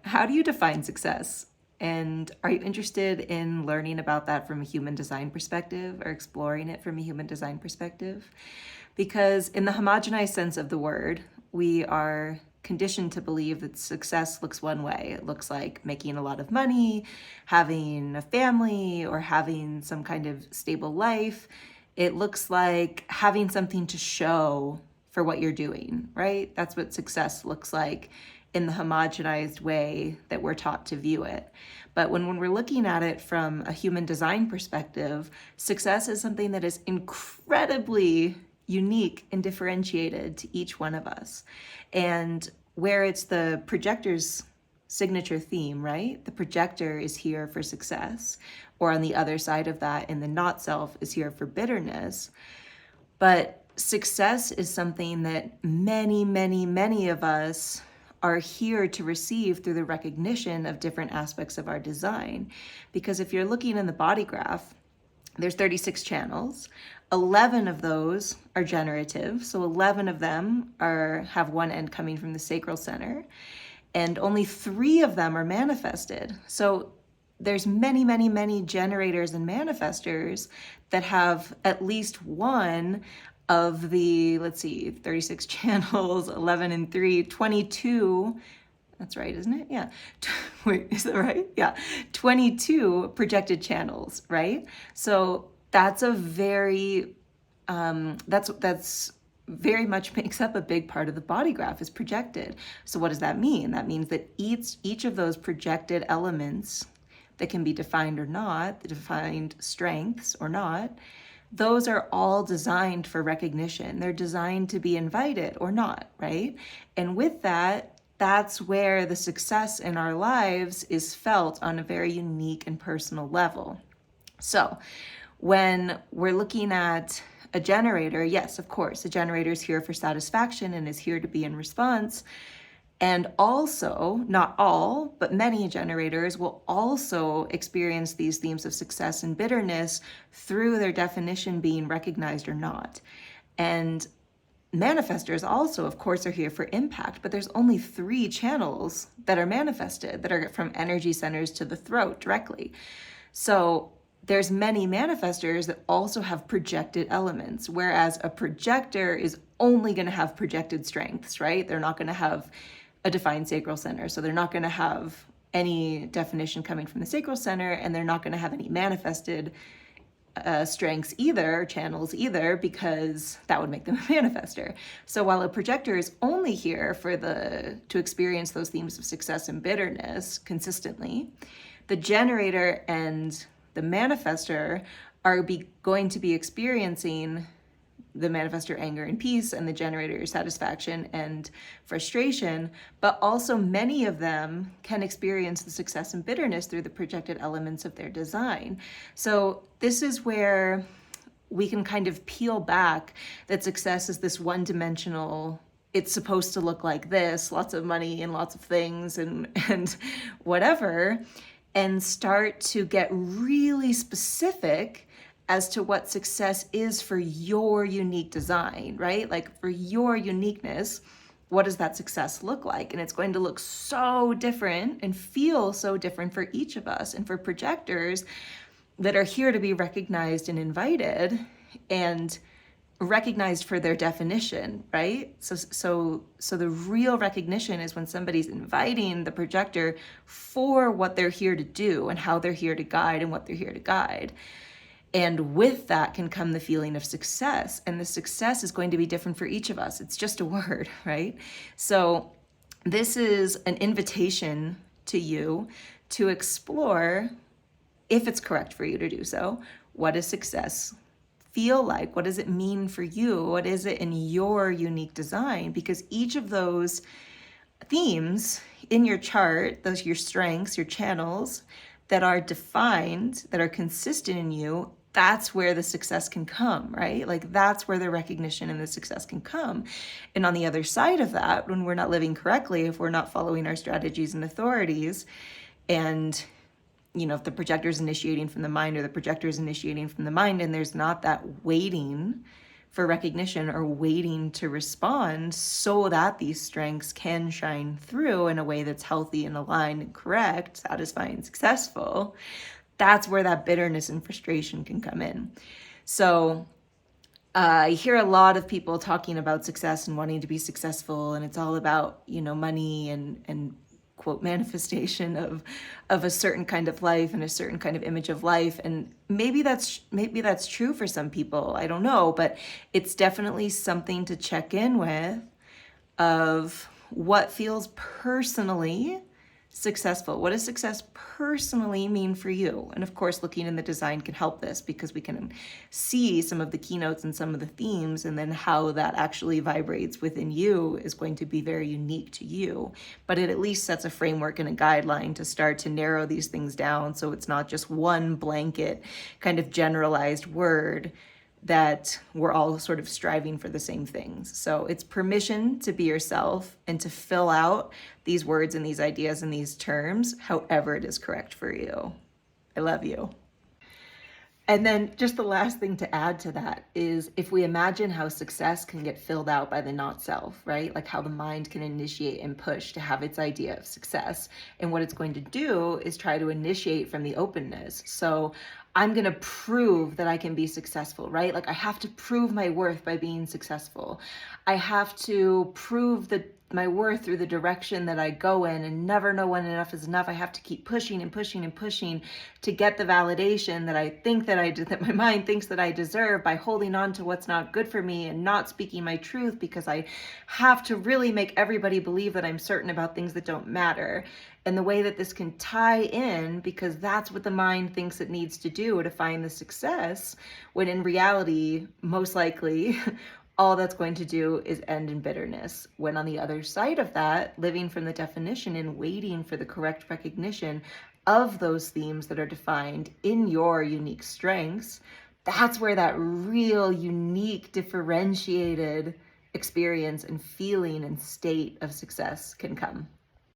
How do you define success? And are you interested in learning about that from a human design perspective or exploring it from a human design perspective? Because in the homogenized sense of the word, we are conditioned to believe that success looks one way. It looks like making a lot of money, having a family, or having some kind of stable life. It looks like having something to show for what you're doing, right? That's what success looks like in the homogenized way that we're taught to view it. But when we're looking at it from a human design perspective, success is something that is incredibly unique and differentiated to each one of us. And where it's the projector's signature theme, right? The projector is here for success, or on the other side of that, in the not self, is here for bitterness. But success is something that many of us are here to receive through the recognition of different aspects of our design. Because if you're looking in the body graph, there's 36 channels. 11 of those are generative. So 11 of them have one end coming from the sacral center, and only 3 of them are manifested. So there's many generators and manifestors that have at least one of the, 36 channels, 11 and 3, 22. That's right, isn't it? Yeah. Wait, is that right? Yeah. 22 projected channels, right? So that's a very, that's very much makes up a big part of the body graph is projected. So what does that mean? That means that each of those projected elements that can be defined or not, the defined strengths or not, those are all designed for recognition. They're designed to be invited or not, right? And with that, that's where the success in our lives is felt on a very unique and personal level. So when we're looking at a generator, yes, of course, a generator is here for satisfaction and is here to be in response. And also, not all, but many generators will also experience these themes of success and bitterness through their definition being recognized or not. And manifestors also, of course, are here for impact, but there's only 3 channels that are manifested, that are from energy centers to the throat directly. So there's many manifestors that also have projected elements, whereas a projector is only going to have projected strengths, right? They're not going to have a defined sacral center. So they're not going to have any definition coming from the sacral center, and they're not going to have any manifested strengths either, channels either, because that would make them a manifestor. So while a projector is only here for to experience those themes of success and bitterness consistently, the generator and the manifestor are going to be experiencing the manifestor anger and peace, and the generator satisfaction and frustration, but also many of them can experience the success and bitterness through the projected elements of their design. So this is where we can kind of peel back that success is this one-dimensional, it's supposed to look like this, lots of money and lots of things and whatever, and start to get really specific as to what success is for your unique design, right? Like for your uniqueness, what does that success look like? And it's going to look so different and feel so different for each of us. And for projectors that are here to be recognized and invited and recognized for their definition, right? So the real recognition is when somebody's inviting the projector for what they're here to do and how they're here to guide and what they're here to guide. And with that can come the feeling of success. And the success is going to be different for each of us. It's just a word, right? So this is an invitation to you to explore, if it's correct for you to do so, what does success feel like? What does it mean for you? What is it in your unique design? Because each of those themes in your chart, those your strengths, your channels that are defined, that are consistent in you, that's where the success can come, right? Like that's where the recognition and the success can come. And on the other side of that, when we're not living correctly, if we're not following our strategies and authorities, and if the projector is initiating from the mind or the projector is initiating from the mind, and there's not that waiting for recognition or waiting to respond so that these strengths can shine through in a way that's healthy and aligned and correct, satisfying, successful, that's where that bitterness and frustration can come in. So I hear a lot of people talking about success and wanting to be successful, and it's all about, money and quote manifestation of a certain kind of life and a certain kind of image of life. And maybe that's true for some people. I don't know, but it's definitely something to check in with of what feels personally successful. What does success personally mean for you? And of course, looking in the design can help this because we can see some of the keynotes and some of the themes, and then how that actually vibrates within you is going to be very unique to you. But it at least sets a framework and a guideline to start to narrow these things down, so it's not just one blanket kind of generalized word that we're all sort of striving for the same things. So it's permission to be yourself and to fill out these words and these ideas and these terms however it is correct for you. I love you. And then just the last thing to add to that is, if we imagine how success can get filled out by the not self, right? Like how the mind can initiate and push to have its idea of success. And what it's going to do is try to initiate from the openness. So I'm going to prove that I can be successful, right? Like I have to prove my worth by being successful. I have to prove my worth through the direction that I go in, and never know when enough is enough. I have to keep pushing and pushing and pushing to get the validation that I think that my mind thinks that I deserve, by holding on to what's not good for me and not speaking my truth, because I have to really make everybody believe that I'm certain about things that don't matter. And the way that this can tie in, because that's what the mind thinks it needs to do to find the success, when in reality, most likely, all that's going to do is end in bitterness. When on the other side of that, living from the definition and waiting for the correct recognition of those themes that are defined in your unique strengths, that's where that real, unique, differentiated experience and feeling and state of success can come.